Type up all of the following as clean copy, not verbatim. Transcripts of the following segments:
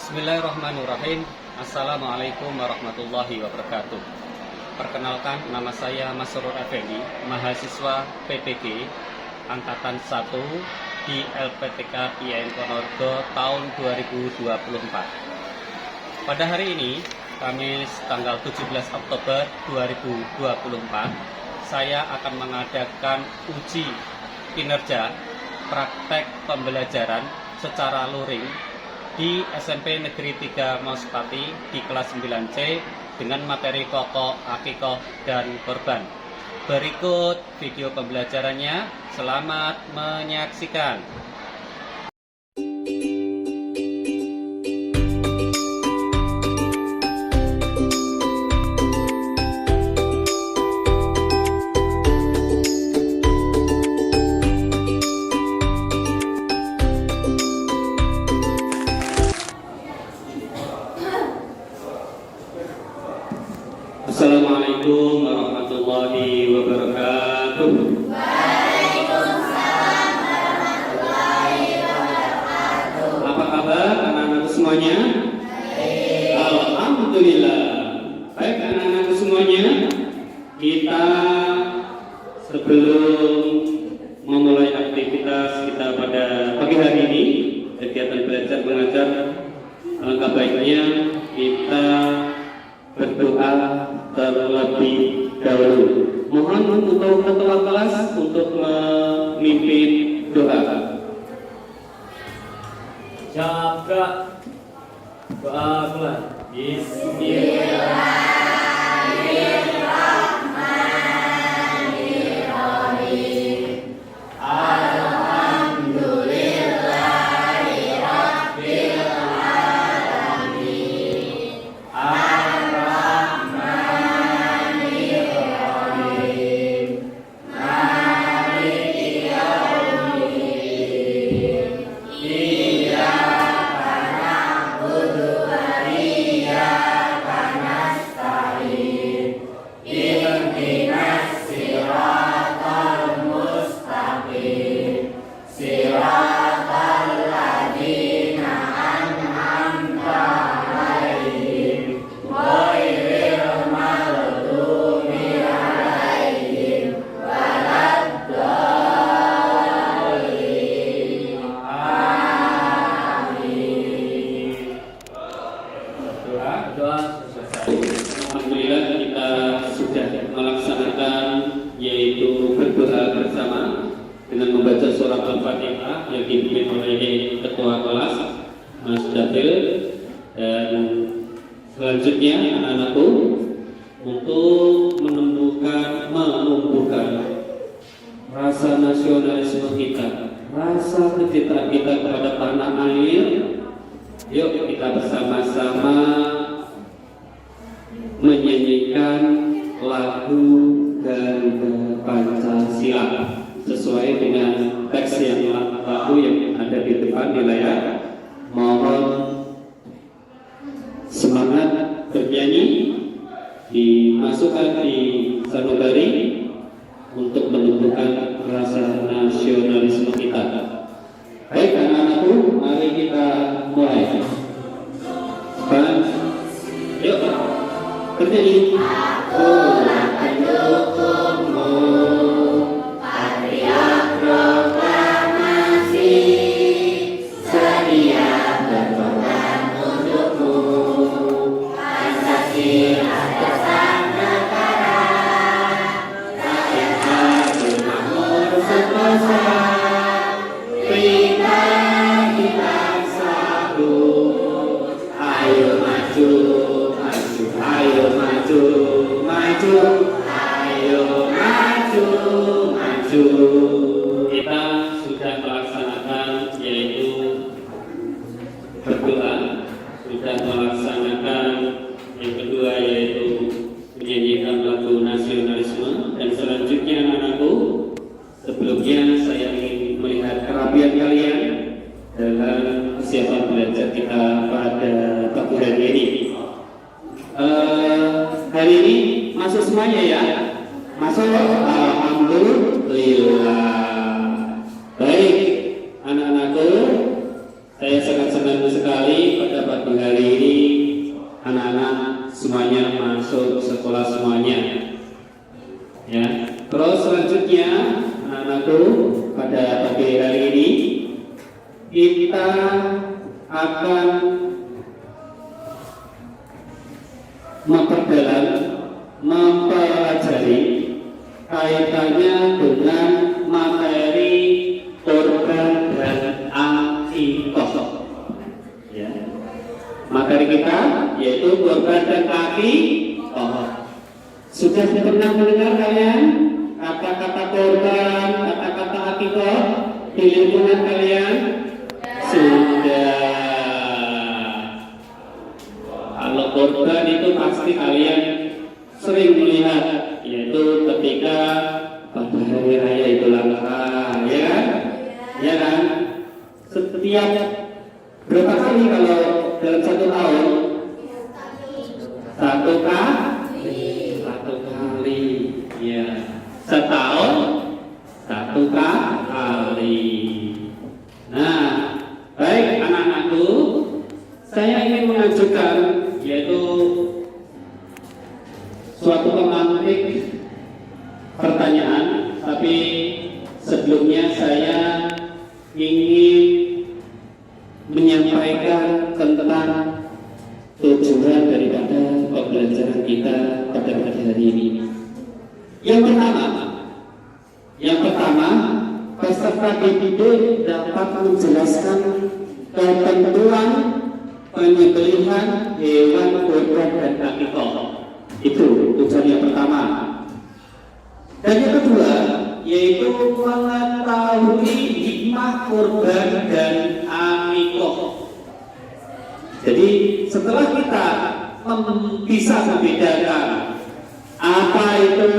Bismillahirrahmanirrahim. Assalamualaikum warahmatullahi wabarakatuh. Perkenalkan, nama saya Masrur Effendi, mahasiswa PPG Angkatan 1 di LPTK IAIN Ponorogo tahun 2024. Pada hari ini, Kamis tanggal 17 Oktober 2024, saya akan mengadakan uji kinerja praktek pembelajaran secara luring di SMP Negeri 3 Mauspati di kelas 9C dengan materi pokok akikoh dan korban. Berikut video pembelajarannya. Selamat menyaksikan. Assalamualaikum warahmatullahi wabarakatuh. Waalaikumsalam warahmatullahi wabarakatuh. Apa kabar anak-anakku semuanya? Baik. Alhamdulillah. Baik anak-anakku semuanya, kita sebelum memulai aktivitas kita pada pagi hari ini, kegiatan belajar mengajar, alangkah baiknya kita berdoa terlebih dahulu. Mohon untuk ketua kelas untuk memimpin doa. Jaga doa mulai. Bismillahirrahmanirrahim. Alhamdulillahirabbil alamin. Ar-Rahmanirrahim. Maliki yaumiddin. Iyyaka na'budu wa iyyaka nasta'in. Ihdinas siratal mustaqim. Siratal ladzina an'amta 'alaihim ghairil maghdubi 'alaihim waladdallin. Amin. Doa selesai. Alhamdulillah kita sudah melaksanakan yaitu berdoa bersama dengan membaca surat Al-Fatihah yang dipimpin oleh ketua kelas Mas Dafil, dan selanjutnya anak-anakku untuk menumbuhkan rasa nasionalisme kita, rasa kecintaan kita kepada tanah air. Yuk kita bersama-sama menyanyikan lagu Garuda Pancasila sesuai dengan teks yang lagu yang ada di depan di layar. Mohon semangat bernyanyi, dimasukkan di sanubari untuk menumbuhkan rasa nasionalisme kita. Baik anak-anakku, mari kita mulai. Yuk bernyanyi. Aku mendukungmu, Patriot proklamasi, sedia berkorban untukmu. Pancasila dasar negara, rakyat harus makmur sentosa. Pribadi bangsaku, ayo maju, maju, ayo maju, maju, ayo maju, maju. kita sudah melaksanakan yaitu berdoa, sudah melaksanakan yang kedua yaitu menyanyikan lagu nasionalisme, dan selanjutnya anak-anakku, sebelumnya saya ingin melihat kerapian kalian dalam kesiapan belajar kita pada pagi hari ini. Hari ini masuk semuanya ya? Masuk. Alhamdulillah. Baik anak-anakku, saya sangat senang senang sekali pada pagi hari ini anak-anak semuanya masuk sekolah semuanya. Ya. Terus selanjutnya anak-anakku pada pagi hari ini kita akan memperdalam, mempelajari kaitannya dengan materi korban dan akikoh. Ya. Materi kita yaitu korban dan akikoh. Sudah pernah mendengar kalian kata-kata korban, kata-kata akikoh di lingkungan kalian? Sudah. Kalau korban itu pasti kalian sering melihat, yaitu ketika pada hari raya Idul Adha, ya kan? Ya kan? Setiap berapa kali kalau dalam satu tahun? Satu kali, ya. Setahun satu kali. Nah, baik anak-anakku, saya ingin mengajukan yaitu suatu pemantik pertanyaan, tapi sebelumnya saya ingin menyampaikan tentang tujuan daripada pembelajaran kita pada pagi hari ini. Yang pertama, peserta didik dapat menjelaskan ketentuan penyembelihan hewan kurban dan akikoh. Itu tujuan yang pertama. Dan yang kedua, yaitu mengetahui hikmah kurban dan akikoh. Jadi setelah kita bisa membedakan apa itu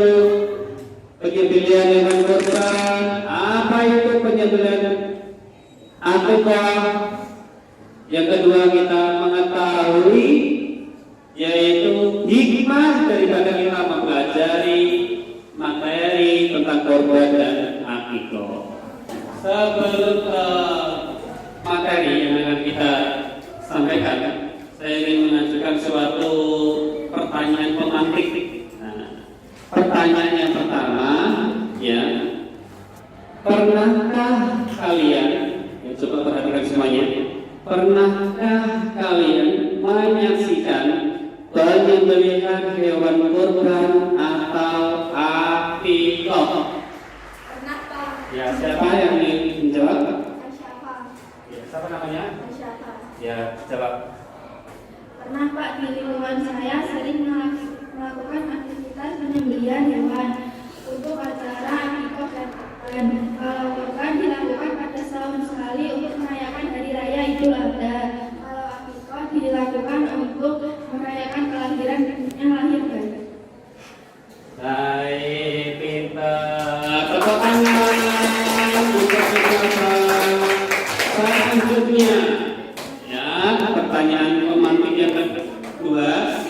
penyembelihan hewan kurban, apa itu penyembelihan akikoh, yang kedua kita mengetahui yaitu hikmah daripada kita mempelajari materi tentang korban dan akikoh. Sebelum materi yang akan kita sampaikan, saya ingin mengajukan suatu pertanyaan pemantik. Nah, pertanyaan yang pertama, ya, pernahkah kalian, ya, coba perhatikan semuanya, pernahkah kalian menyaksikan penyembelihan hewan kurban atau akikoh? Pernah Pak. Ya, siapa yang ingin menjawab? Siapa? Ya, siapa namanya? Siapa? Ya, jawab. Pernah Pak, di lingkungan saya sering melakukan aktivitas penyembelihan hewan untuk acara akikoh dan kurban. Kalau kurban dilakukan pada setahun sekali untuk merayakan hari raya Idul Adha. Kalau akikoh dilakukan untuk merayakan kelahiran yang lahir bayi. Baik, pintar. Tepuk tangan. Selanjutnya, ya, pertanyaan pemantik yang kedua,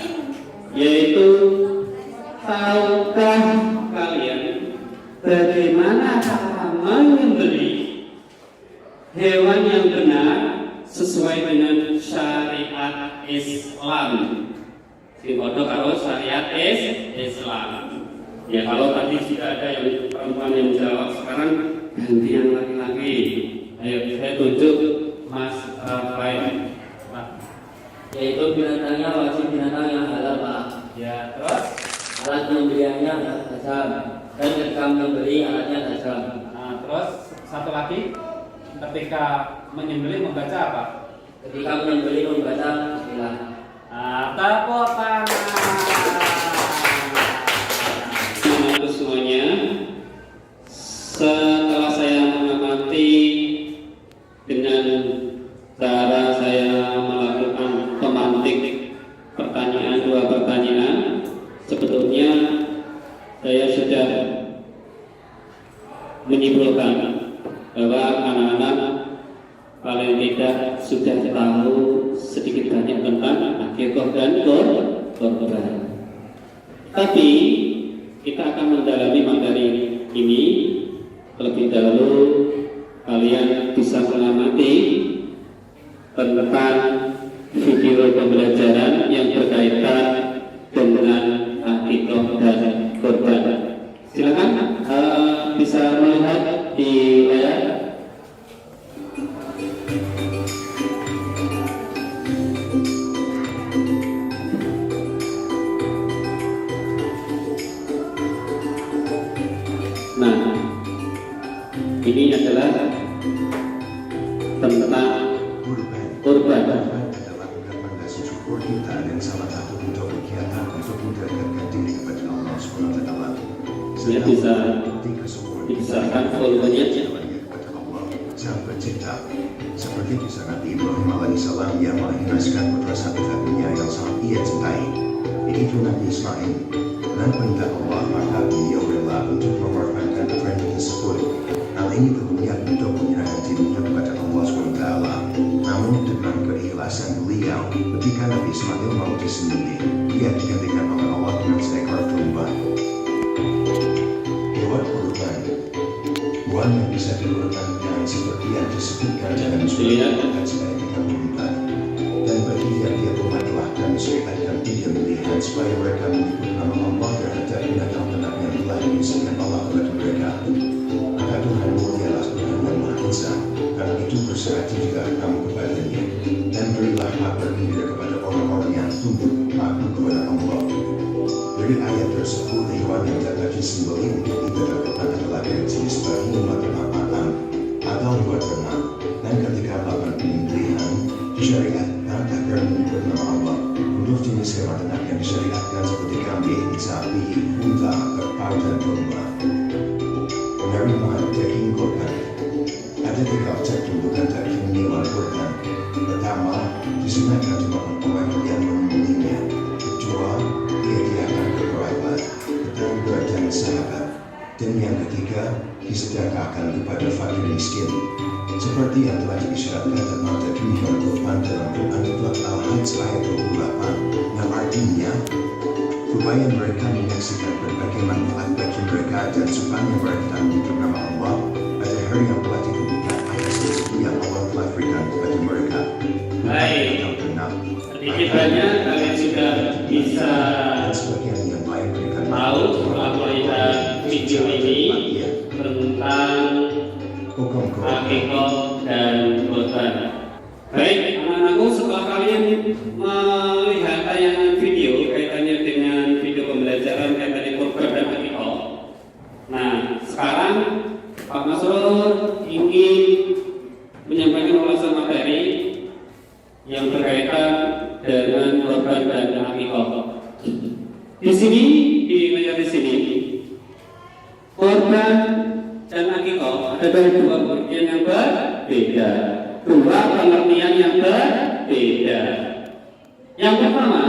yaitu tahukah kalian bagaimana cara menyembelih hewan yang benar sesuai dengan syariat Islam? Dibodoh kalau syariat Islam. Ya, kalau tadi sudah ada yang perempuan yang menjawab, sekarang ganti yang laki-laki. Ayo, saya tunjuk Mas Rafael. Pak. Yaitu binatangnya wajib binatang yang halal, Pak. Ya, terus Alat pembeliannya tajam, dan ketika membeli alatnya tajam. nah, terus satu lagi, ketika menyembelih membaca apa? Ketika membeli membaca bismillah. Tepuk tangan. Semangat semuanya. Setelah saya mengamati dengan cara saya melakukan pemantik dua pertanyaan, sebetulnya saya sudah menyimpulkan bahwa anak-anak paling tidak sudah tahu sedikit banyak tentang akikoh dan korban. Tapi kita akan mendalami materi ini. Terlebih dahulu kalian bisa mengamati tentang menyampaikan video pembelajaran yang berkaitan dengan akikah dan kurban. Silakan bisa melihat di layar. Nah, ini adalah tentang kurban. Adalah ungkapan rasa syukur kita dan salah satu bentuk kegiatan untuk mendekatkan diri kepada Allah SWT. Dia bisa volumenya. Kepada Allah Sang Pencipta, seperti kisah Nabi Ibrahim alaihissalam yang menginaskan putra satu-satunya yang sangat ia cintai, yaitu Nabi Ismail. Dan perintah Allah, maka beliau rela untuk mengorbankan putranya tersebut. Hal ini berniat untuk menyerahkan dirinya kepada Allah SWT. Namun dengan keikhlasan beliau, ketika Nabi Ismail mau disembelih, ia digantikan oleh Allah dengan seekor domba. Hewan kurban, hewan yang bisa dikurban dengan seperti yang disebutkan dalam surat Al-Baqarah ayat 34. Dan bagi yang dia rumah telah kami syariatkan pilihan supaya mereka menyebut nama Allah terhadap binatang ternak yang telah diizinkan Allah kepada mereka. Maka Tuhan mulialah Tuhan yang Maha Esa, karena itu berserahkan juga kamu kepadanya, dan berilah kabar gembira kepada orang-orang yang tunduk patuh kepada Allah. Dari ayat tersebut, hewan yang dapat disembelih untuk ibadah kurban adalah dari jenis babi maupun apaan atau hewan ternak. Dan ketika melakukan penyembelihan, disyariatkan agar menyebut nama Allah. Untuk jenis hewan ternak yang disyariatkan seperti kambing, sapi, unta, kerbau, dan domba. Penerimaan daging kurban. Ada 3 objek tuntutan daging hewan kurban. Pertama, disunahkan dimakan orang yang menyembelihnya. Kedua, dihadiahkan ke kerabat, tetangga, dan sahabat. Dan yang ketiga, disedekahkan kepada fakir miskin. Seperti yang telah diisyaratkan tentang daging hewan kurban dalam Quran surat Al-Hajj ayat 28, yang artinya supaya mereka menyaksikan berbagai manfaat bagi mereka dan supaya mereka menyebut nama Allah pada hari yang telah ditentukan atas rezeki yang Allah telah berikan kepada mereka. Baik, sedikit banyak kalian sudah bisa tahu setelah melihat video ini tentang akikah dan kurban. Baik, anak-anakku, setelah kalian melihat tayangan video kaitannya dengan video pembelajaran kaitannya kurban dan akikah. Nah, sekarang Pak Masrur ingin menyampaikan ulasan materi yang berkaitan dengan kurban dan akikah. Di sini, di layar di sini, kurban dan akikah ada 2 pengertian yang berbeda, 2 pengertian yang berbeda. Yang pertama,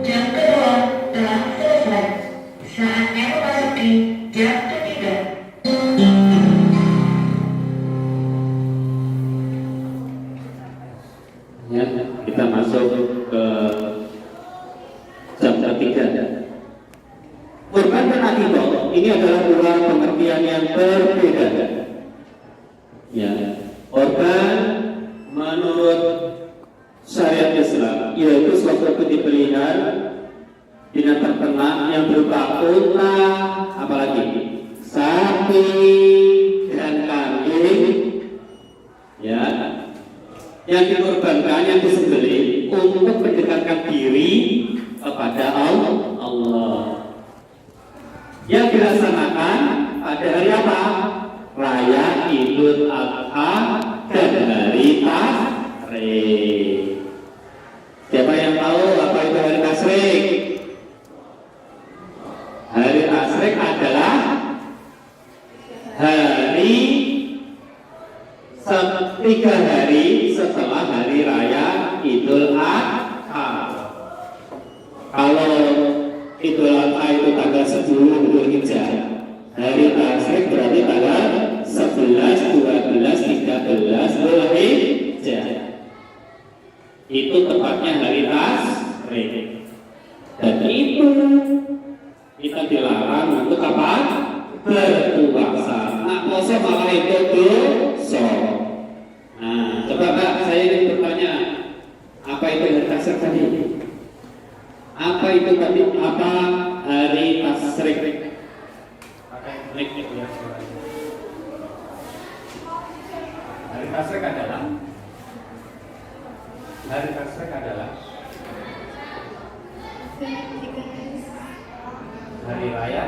jam kedua telah selesai. Saatnya memasuki jam ketiga. ya, kita masuk ke jam ketiga. Kurban dan akikah ini adalah 2 pengertian yang berbeda. Ya, kurban menurut syariat Islam yaitu suatu penyembelihan binatang ternak yang berupa unta, apalagi sapi dan kambing, ya, yang dikorbankan, yang disembelih untuk mendekatkan diri kepada Allah. Yang dilaksanakan pada hari apa? Raya Idul Adha dan hari Tasyrik. Siapa yang tahu apa itu hari Tasyrik? Hari Tasyrik adalah hari 3 hari setelah hari raya Idul Adha. Kalau Idul Adha itu tanggal 10 Dzulhijjah, hari Tasyrik berarti tanggal 11, 12, 13 Dzulhijjah. Itu tepatnya hari Tasyrik. Dan itu kita dilarang untuk apa? Berpuasa. Nah, puasa malah itu dosa. Nah, tasyrik tadi? Apa itu tadi? Apa hari tasyrik? Pakai mic ya suaranya. Hari tasyrik adalah hari raya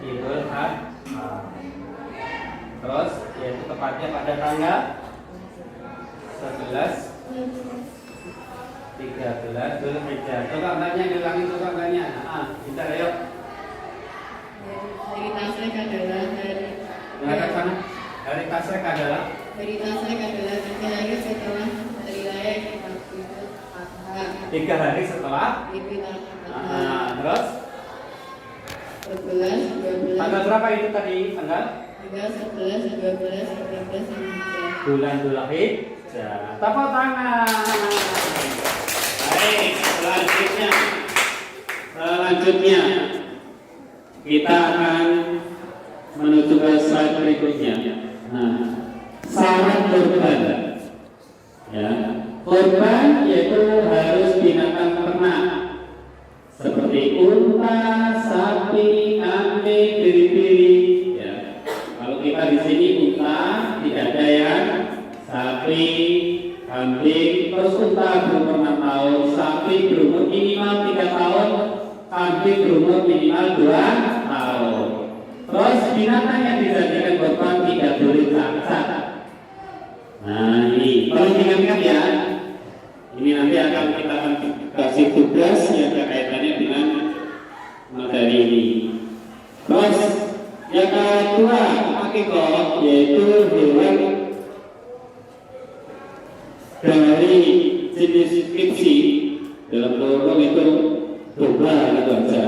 Idul Adha. Terus yaitu tepatnya pada tanggal 11 13 Dzulhijjah. Coba mbaknya diulangi, coba mbaknya. Kita ayo. Hari tasyrik adalah Dengarkan sana. Hari tasyrik adalah tiga hari setelah hari raya Idul Adha. 3 hari setelah. Idul Adha. Terus 11, 12. tanggal berapa itu tadi? Tanggal 11, 12, 13 Dzulhijjah. bulan Dzulhijjah. Tepuk tangan. Baik, selanjutnya kita akan menuju ke slide berikutnya. Nah, syarat kurban. Ya, kurban yaitu harus binatang ternak seperti unta, sapi, kambing, biri-biri. Ya, kalau kita di sini unta tidak ada ya, sapi, kambing, terus unta berumur 6 tahun, sapi berumur minimal 3 tahun, kambing berumur minimal 2 tahun. Terus binatang yang dijadikan kurban tidak boleh cacat. Nah ini perlu diingat ya. Ini nanti akan kita kasih tugas yang kaitannya dengan materi ini. Terus yang kedua akikah yaitu hewan dari jenis kripsi dalam lorong itu domba gitu aja.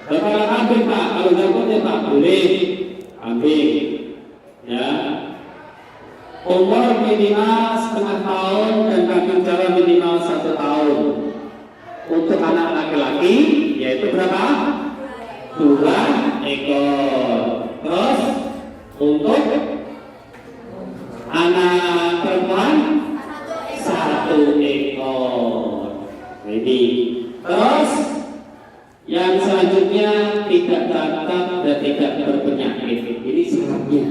Kalau kambing Pak, kalau jangkutnya Pak boleh kambing, ya. Umur minimal setengah tahun dan kambing Jawa minimal 1 tahun. Untuk anak laki-laki yaitu berapa? 2 ekor. Terus untuk anak perempuan 1 ekor. Jadi terus yang selanjutnya tidak cacat dan tidak berpenyakit. Ini syaratnya.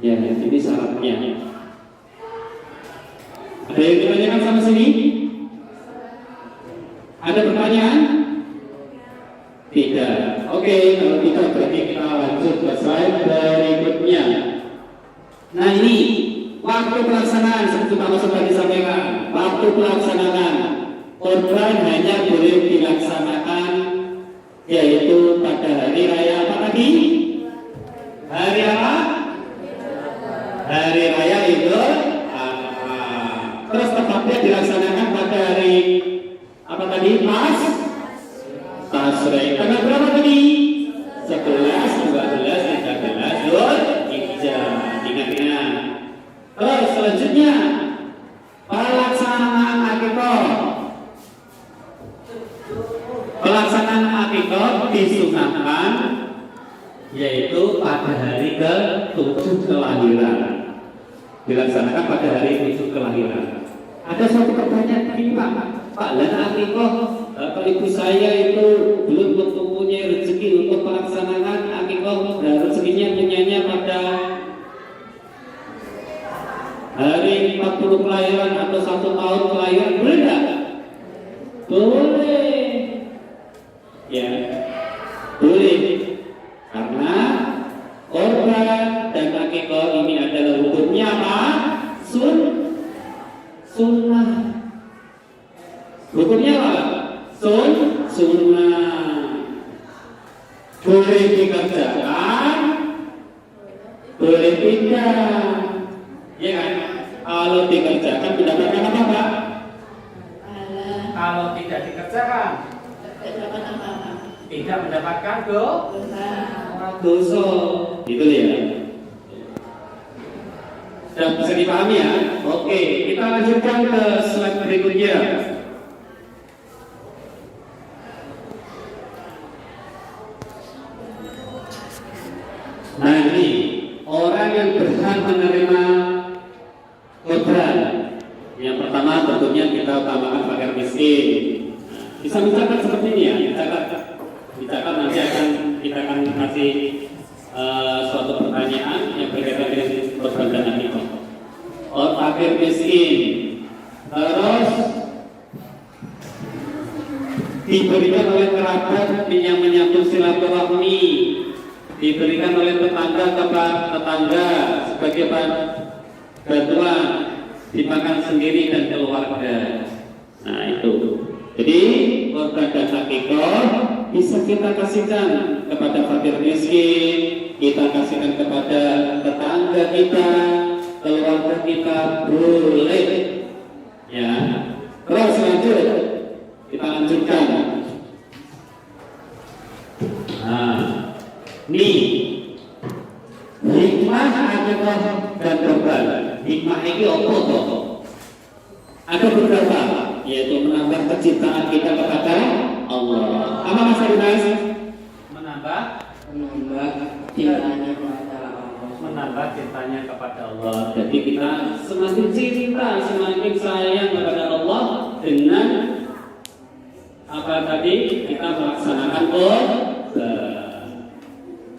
Ya, ini syaratnya. Ada yang ditanyakan sama sini? Ada pertanyaan? Tidak. Oke, kalau tidak berarti kita lanjut ke slide berikutnya. Nah ini waktu pelaksanaan seperti Pak Mas tadi sampaikan. Waktu pelaksanaan kurban hanya boleh dilaksanakan yaitu pada hari raya apa tadi? Hari apa? Hari raya Idul Adha. Terus tepatnya dilaksanakan pada hari apa tadi? Tasyrik. Tanggal berapa tadi? 11, 12, 13 Dzulhijjah. Ingat-ingat. Terus selanjutnya pelaksanaan akikah. Pelaksanaan akikah disunahkan yaitu pada hari ke-7 kelahiran. Dilaksanakan pada hari 7 kelahiran. Ada suatu pertanyaan tadi Pak, lana akikah kalau ibu saya itu belum mempunyai rezeki untuk pelaksanaan akikah, rezekinya punyanya pada hari 40 kelahiran atau 1 tahun kelahiran, boleh enggak? Boleh. Ya, boleh. Karena kurban dan akikah ini adalah hukumnya apa? Sunnah. Hukumnya apa? Sunnah. Boleh dikerjakan, boleh tidak. Ya kan? Kalau dikerjakan mendapatkan apa Pak? Kalau tidak dikerjakan tidak mendapatkan dosa. Gitu ya. Sudah bisa dipahami ya? Oke, kita lanjutkan ke slide berikutnya. Nah ini orang yang berhak menerima kurban Yang pertama tentunya kita utamakan fakir miskin. Nah, bisa mencatat seperti ini ya, dicatat nanti kita akan kasih suatu pertanyaan yang berkaitan dengan korban dan akikah. Fakir miskin, terus diberikan oleh kerabat yang menyambung silaturahmi, diberikan oleh tetangga kepada tetangga sebagai bantuan, dimakan sendiri dan keluarga. Nah itu. Jadi korban dan akikah bisa kita kasihkan kepada fakir miskin, kita kasihkan kepada tetangga kita, keluarga kita, boleh. Ya. Terus lanjut. Kita lanjutkan. Nah, nih hikmah akikah dan korban. Hikmah ini apa toh? Ada beberapa, yaitu menambah kecintaan kita kepada Allah. Apa Mas Dimas? Menambah cintanya kepada Allah. Menambah cintanya kepada Allah. Jadi kita semakin cinta, semakin sayang kepada Allah dengan apa tadi kita melaksanakan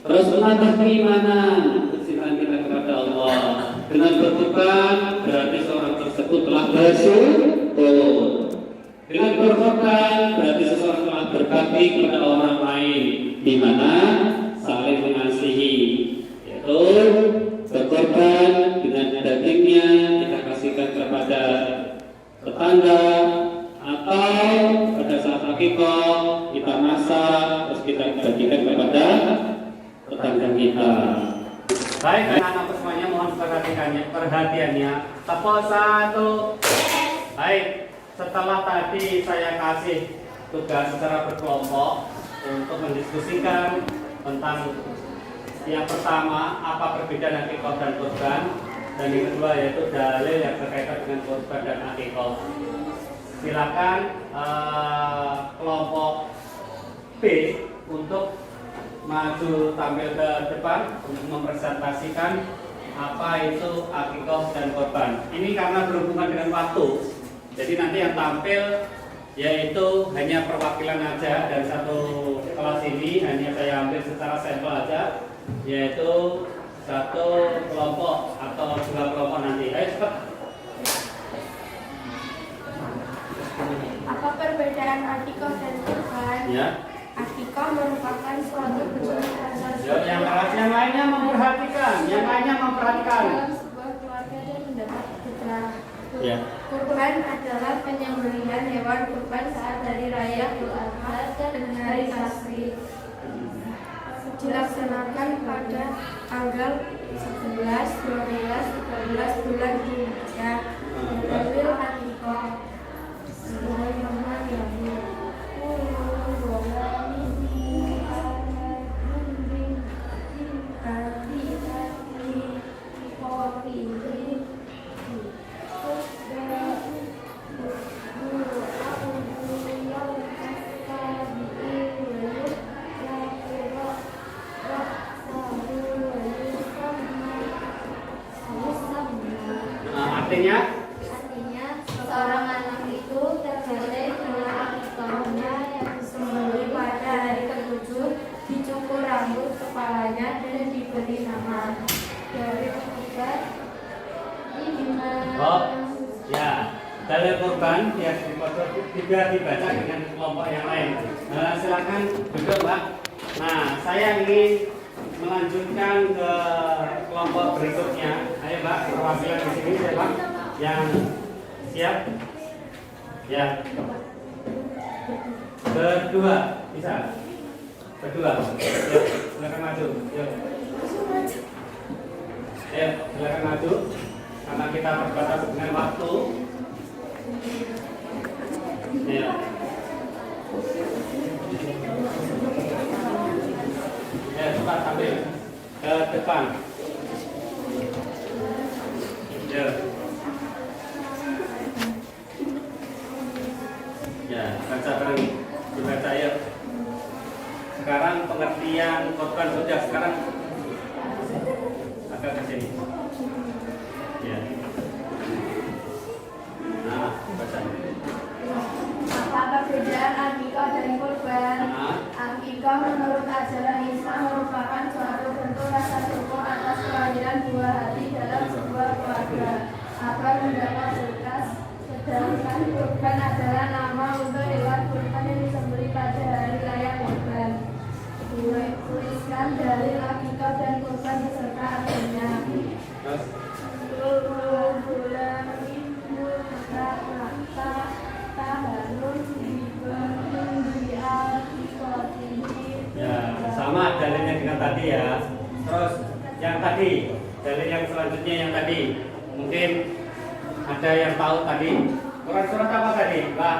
terus menambah keimanan, kecintaan kita kepada Allah. Dengan berkorban berarti seorang tersebut telah bersyukur. Dengan berkorban berarti seseorang telah berbakti kepada orang lain, di mana saling mengasihi. Yaitu berkorban dengan dagingnya kita kasihkan kepada tetangga, atau pada saat akikah kita masak terus kita bagikan kepada tetangga kita. Baik, anak-anak semuanya mohon perhatiannya. Tepuk satu. Baik, setelah tadi saya kasih tugas secara berkelompok untuk mendiskusikan tentang yang pertama apa perbedaan akikah dan korban, dan yang kedua yaitu dalil yang berkaitan dengan korban dan akikah. Silakan kelompok B untuk maju tampil ke depan untuk mempresentasikan apa itu akikah dan korban. Ini karena berhubungan dengan waktu, jadi nanti yang tampil yaitu hanya perwakilan aja, dan satu kelas ini hanya saya ambil secara sampel aja, yaitu satu kelompok atau dua kelompok nanti. Ayo cepat. Apa perbedaan akikah dan korban? Ya. Akikah merupakan suatu bentuk rasa Yang lainnya memperhatikan, dalam sebuah keluarga dan mendapat fitrah. Ya. Kurban adalah penyembelihan hewan kurban saat hari raya Idul Adha dan hari Tasrik. Dilaksanakan pada tanggal 11, 12, 13 bulan Dzulhijjah. Dalil akikah. Artinya seorang anak itu terkait dengan akikahnya yang disembelih pada hari ke-7, dicukur rambut kepalanya dan diberi nama. Dari kurban ya, dalil kurban ya juga dibaca dengan kelompok yang lain. Silakan duduk, Pak. Nah, saya ingin melanjutkan ke kelompok berikutnya. Ayo, Pak, perwakilan di sini, saya, Pak, yang siap. Ya. Berdua, bisa. Berdua. Ya, silakan maju. Yuk. Ayo, silakan maju. Karena kita terbatas dengan waktu. Ya. Ya, cepat ambil ke depan. Ya. Ya, baca bareng. Dibaca ya. Sekarang pengertian korban sudah, sekarang agak ke sini. Ya. korban mendapat berkas, sedangkan kurban adalah nama untuk hewan kurban yang disembelih pada hari raya kurban. Tuliskan dalil akikah dan kurban beserta artinya. Ya, sama dalilnya dengan tadi ya. Terus yang tadi, dalil yang selanjutnya yang tadi, mungkin ada yang tahu tadi. Quran surat apa tadi, Mbak?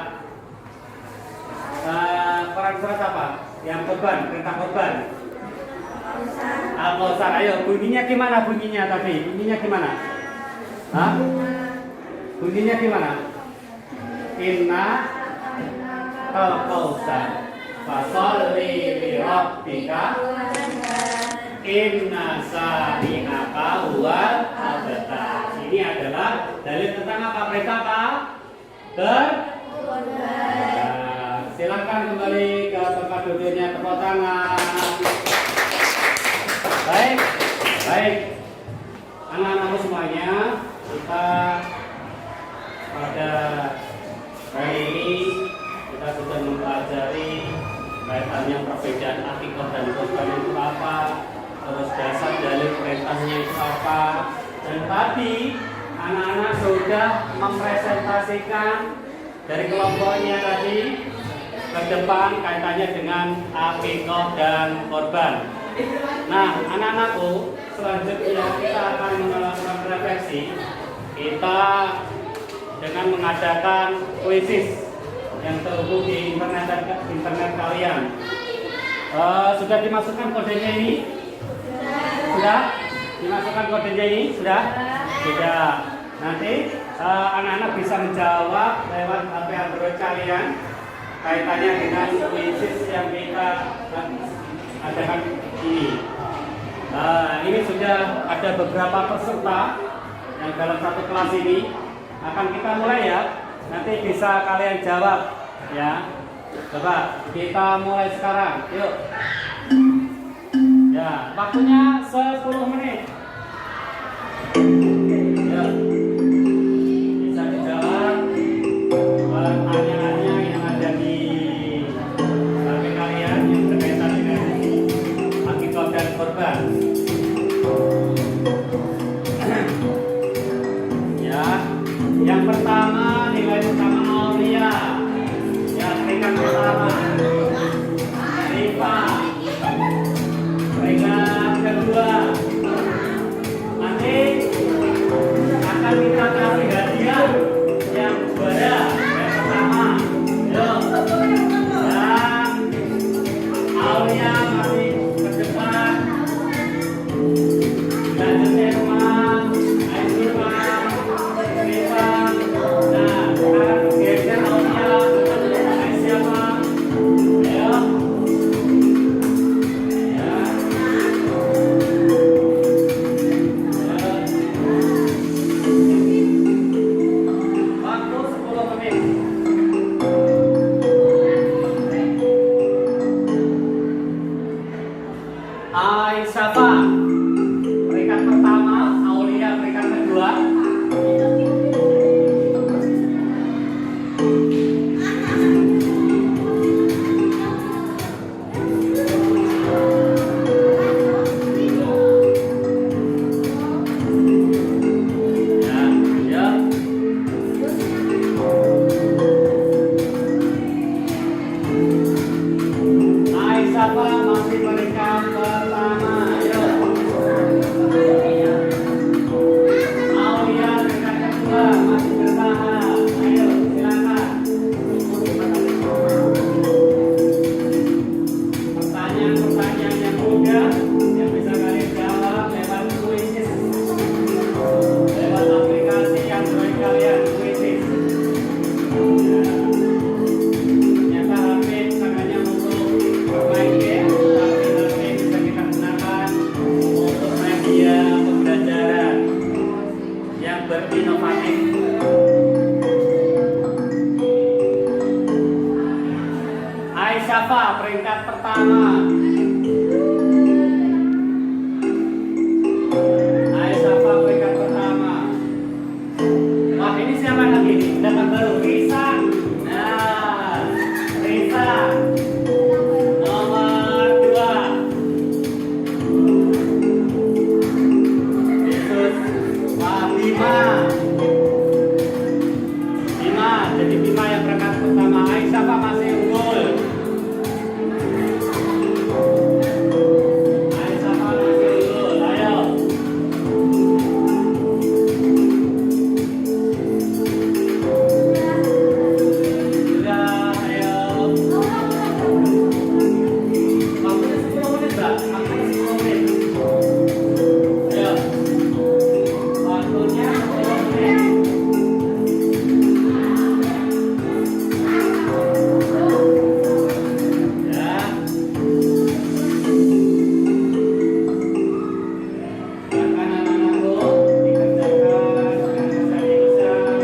Quran surat apa? Yang korban, perintah korban. Al-Kausar. Ayo, bunyinya gimana bunyinya tadi? Bunyinya gimana? Hah? Bunyinya gimana? Inna Al-Kausar fasholli li rabbika inna sani'aka huwal abtar. Ini adalah dalil tentang apa? Perintah apa? Silakan kembali ke tempat duduknya, tepuk tangan. Baik. Anak-anakku semuanya, kita pada hari ini kita sudah mempelajari kaitannya perbedaan akikah dan kurban itu apa, terus dasar dalil perintahnya itu apa, dan tadi anak-anak sudah mempresentasikan dari kelompoknya tadi ke depan kaitannya dengan akikah dan korban. Nah, anak-anakku, selanjutnya kita akan melakukan refleksi. Kita dengan mengadakan kuisis yang terhubung di internet kalian. Sudah dimasukkan kodenya ini? Sudah? Dimasukkan kodenya ini? Sudah? Sudah. Nanti anak-anak bisa menjawab lewat HP Android kalian kaitannya dengan kuisis yang kita adakan ini. Ini sudah ada beberapa peserta yang dalam satu kelas ini. Akan kita mulai ya. Nanti bisa kalian jawab ya. Coba kita mulai sekarang. Yuk. Ya, waktunya 10 menit. Ya. Bisa dijawab pertanyaannya yang ada di HP kalian yang berkaitan dengan akikah dan korban. Ya, yang pertama nilai utama Aulia. Ya, peringkat pertama. Rifa. Peringkat kedua. Nanti akan kita kasih hadiah yang juara. Yang pertama. Yuk. Dan Aulia masih ke depan. Selanjutnya Irma, Rifa, lagi nih, datang baru Risa. Nah, Risa nomor 2. Yesus, Bima. Bima, jadi Bima yang berangkat pertama. Aisyah Pak masih unggul. Aisyah Pak masih unggul. Ayo. Sudah, ayo. Waktunya 10 menit, Mbak. Waktunya 10 menit. Ayo. Waktunya 10 menit. Ya. Silakan anak-anakku dikerjakan dengan besar-besar.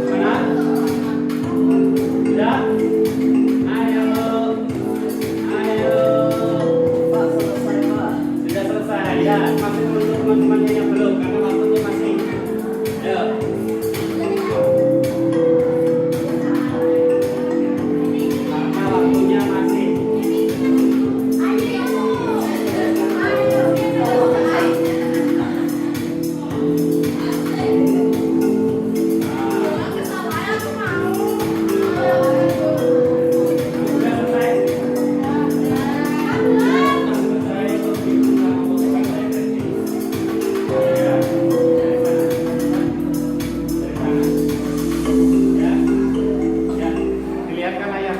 Mana? Sudah? Ayo. Ayo. Pak, selesai, Pak. Sudah selesai. Ya, masih untuk teman-temannya yang belum karena waktunya masih. Ayo. Karena waktunya masih. Sudah selesai. Selesai untuk kita memutuskan saya berhenti. Ya. Ya. Ya. Dilihatkan layar.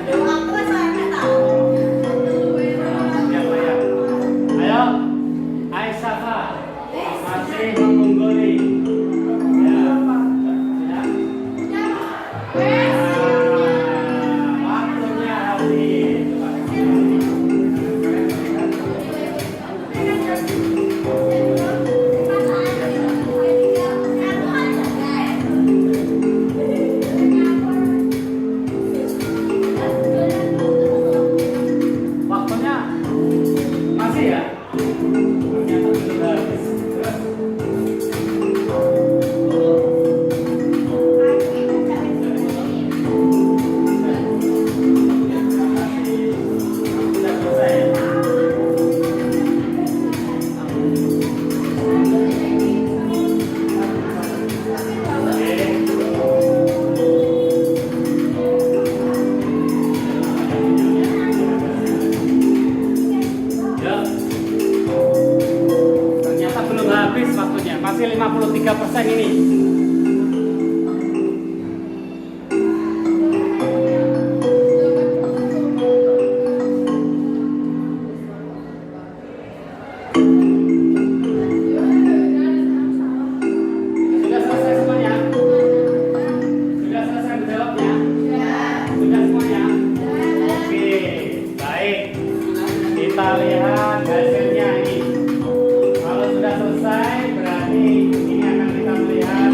Lihat layar. Ayo. Aisyah Pak. Masih mengungguli. Ya. Sudah. Waktunya habis. Waktunya masih ya? Ternyata sudah habis. Sudah selesai. Ya. Ternyata belum habis waktunya, masih 53% ini. Sudah selesai semuanya? Sudah selesai menjawabnya? Sudah semuanya? Oke, baik. Kita lihat hasilnya ini. Kalau sudah selesai, berarti ini akan kita melihat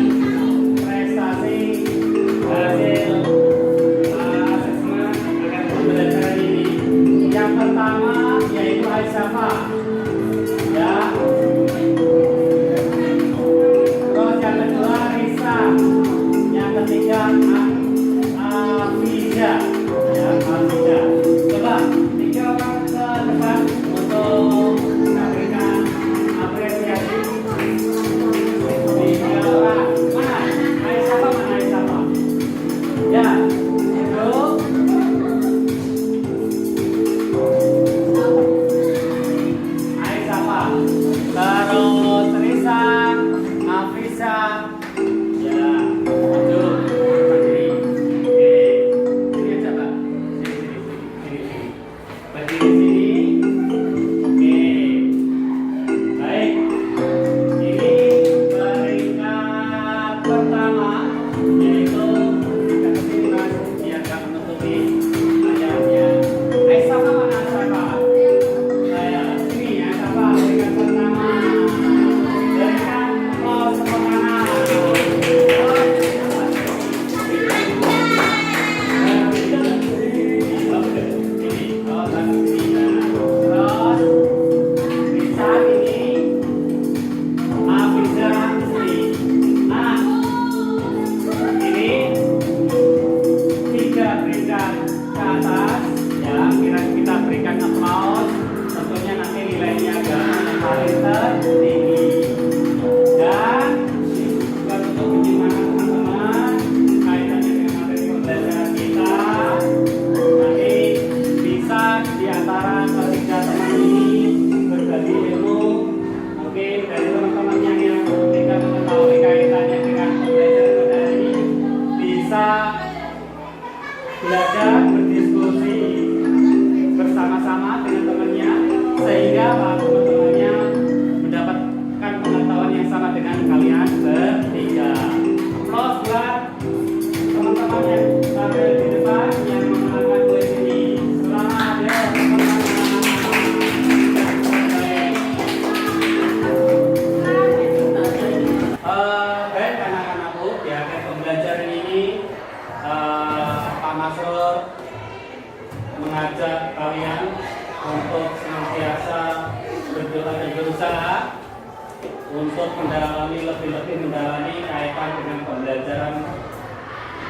untuk lebih mendalami kaitan dengan pembelajaran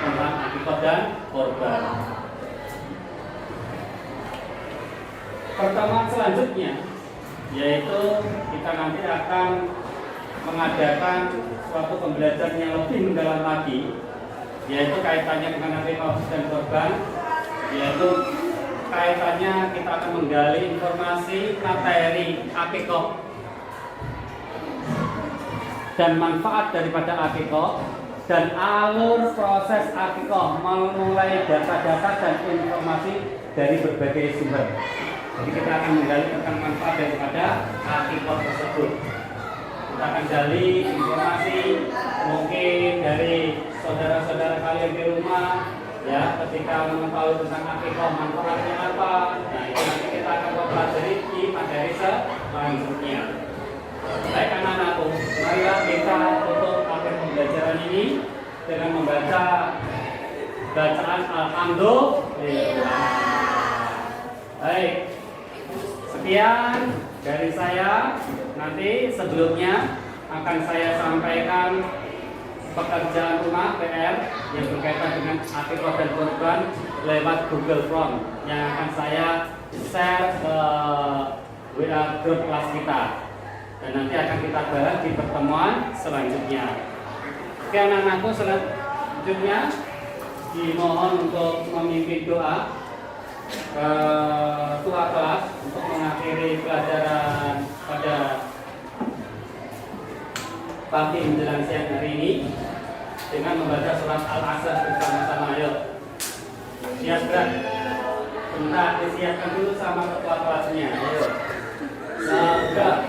tentang akikah dan korban. Pertemuan selanjutnya yaitu kita nanti akan mengadakan suatu pembelajaran yang lebih mendalam lagi, yaitu kaitannya dengan akikah dan korban, yaitu kaitannya kita akan menggali informasi materi akikah dan manfaat daripada akikah dan alur proses akikah, mulai data-data dan informasi dari berbagai sumber. Jadi kita akan menggali tentang manfaat daripada akikah tersebut. Kita akan gali informasi mungkin dari saudara-saudara kalian di rumah, ya, ketika mengetahui tentang akikah manfaatnya apa. Nah, itu nanti kita akan pelajari di materi selanjutnya. Baik anak-anakku, marilah kita tutup akhir pembelajaran ini dengan membaca bacaan Alhamdulillah. Baik, sekian dari saya. Nanti sebelumnya akan saya sampaikan pekerjaan rumah PR yang berkaitan dengan akikah dan korban lewat Google Form yang akan saya share ke WA grup kelas kita, dan nanti akan kita bahas di pertemuan selanjutnya. Oke anak-anakku, selanjutnya dimohon untuk memimpin doa ketua kelas untuk mengakhiri pelajaran pada pagi menjelang siang hari ini dengan membaca surat Al-Asr bersama-sama. Ayo, siap gerak. Sebentar, disiapkan dulu sama ketua kelasnya. Ayo, siap.